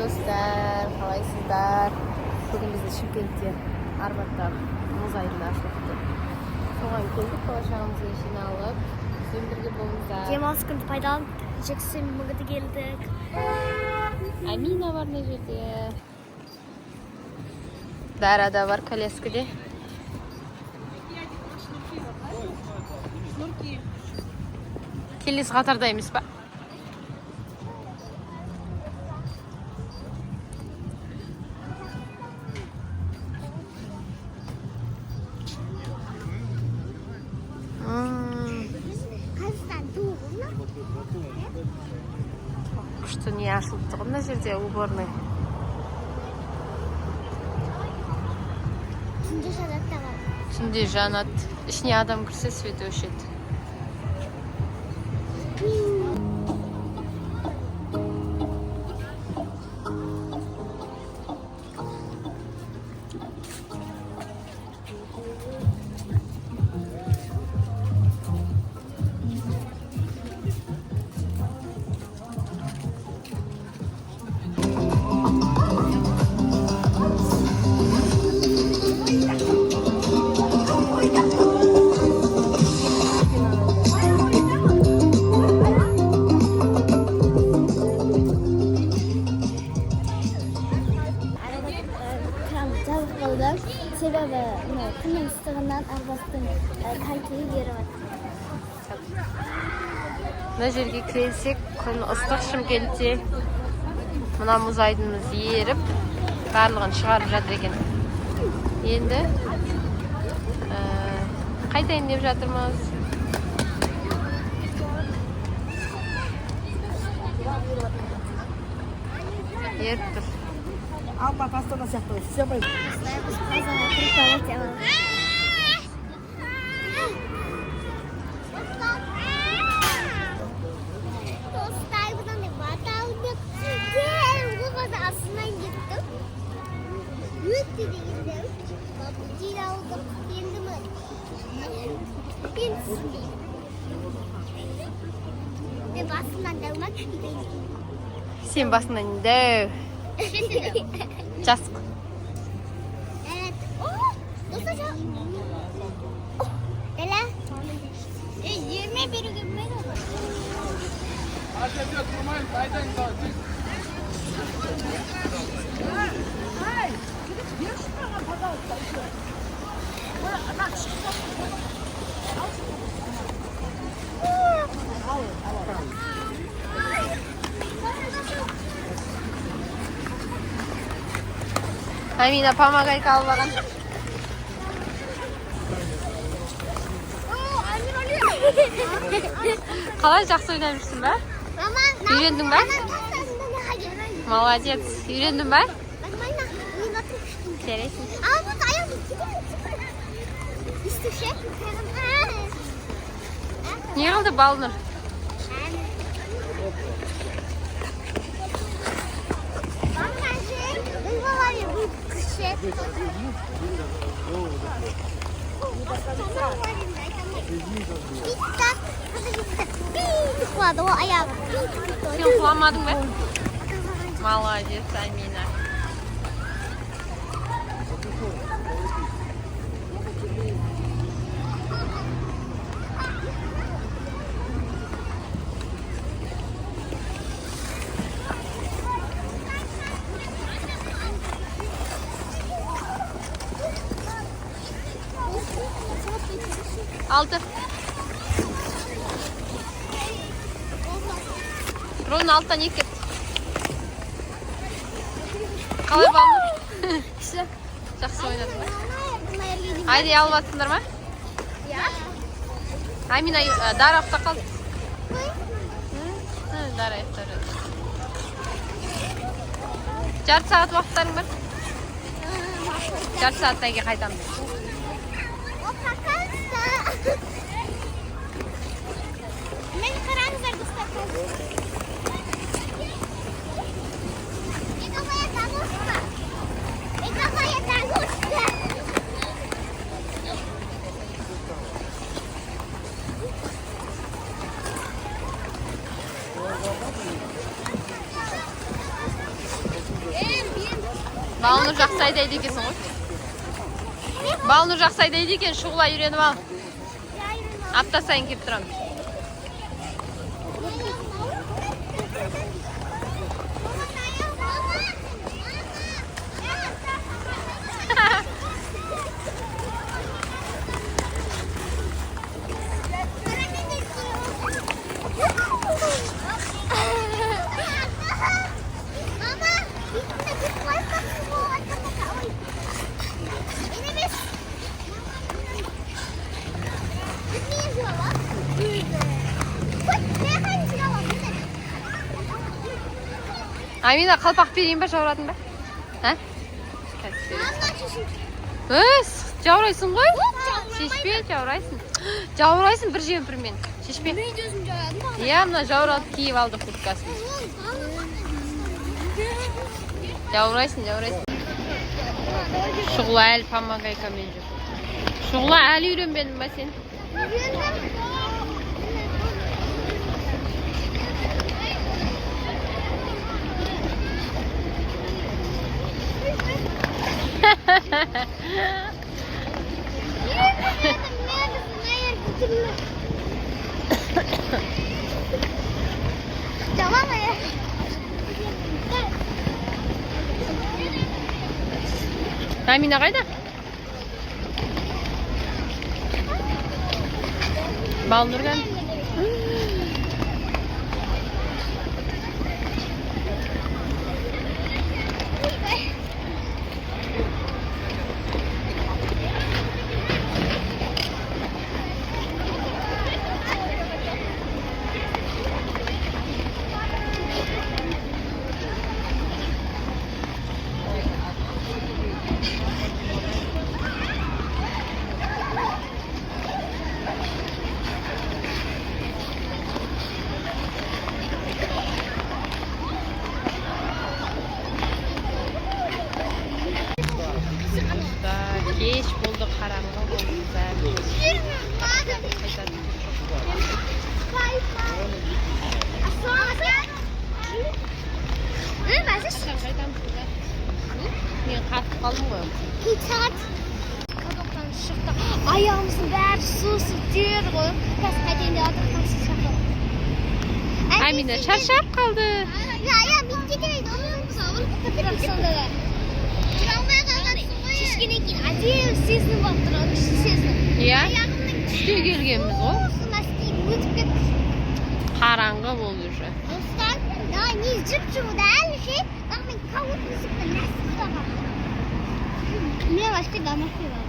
достар, қалайсыздар? Бүгін бізді Шымкентте Арбаттағы мұз айдыны ашылыпты. Соған келдік, бала-шағамызға жиналып, сізбен бірге болыңыздар. Демалыс күнді пайдаланып, жексен мүгіді келдік. Амина бар мына жерде. Дара да бар коляскада. Келесі қатарда емес па? Күшті не ашылып тұр мына жерде уборный. Түнде жанат та бар. Түнде жанат. Ішіне адам кірсе свет өшеді. Себебі күннің ыстығынан арбастың кальцийі беріп жатыр. Мына жерге келсек, күн ыстық Шымкентте. Мына мұз айдынымыз еріп, барлығын шығарып жатыр екен. Енді қайтайын деп жатырмыз. Еріп тұр. Алма пастана сияқты все bay. Біз қазаға құрталып жабалып. Достай бұдан деп баталдық. Оғазы асынан кеттім. Өтті дегенде жел алдым. Енді ме? Енді түсінбеймін. Мен басымнан дәумәк шүйдеймін. Сен басынан дәу. Жасық. Evet. Dostacığım. Hele. 21 gün ben olur. Амина, помогай қалбаған. Қалай жақсы ойнап жүрсің бе? Үйрендің бе? Молодец. Үйрендің бе? Кересің. Не қылды Балнұр? Құлады, ол аяғы. Сен құламадың ба? Молодец, Амина. Алты. Ровно алтыдан екі кетті. Қалай Балнұр? Жақсы ойнадың ба? Айдай алып атсыңдар ма? Амина, Дара ұйықтап қалды. Дара ұйықтап жатыр. Жарты сағат уақыттарың бар? Жарты сағаттан кейін қайтамыз. Мен қараңыздар достар. Балнur жақсай дейді екенсің ғой. Балнur жақсай дейді екен, шұғыла үйреніп ал. Апта сайын кеп тұрам. Амина, қалпақ берейін ба, жаурадың ба? Ә? Жаурайсың ғой? Шешпе, жаурайсың. Жаурайсың бір жемпірмен. Шешпе. Иә, мына жаурадып киіп алды курткасын. Жаурайсың. Шұғыла әлі помогайкамен жүр. Шұғыла әлі үйренбедің ба сен? Амина қайда? Балнурдан. Кеш болды, қараңғы болды. Мен қатып қалдым ғой. Кадоктан шықтық. Аяғымыздың бәрі сусып тер ғой. Қазір қайтайын деп адықтан шықтық. Амина шаршап қалды. Я битте келеді. Оның сауыр бірақ сонда да. Жүре алмай қалғансың ғой. Шешкеннен кейін әдемі сезініп алып тұрады. Сезініп. Иә? Түсте келгенбіз ғой. Носки өтіп кетті. Қараңғы болды уже. Достар, не жып-жыбыда әлі ше. Бірақ мен кауыт мүсікті нәсіп қалған. Мен башқа домашний бар.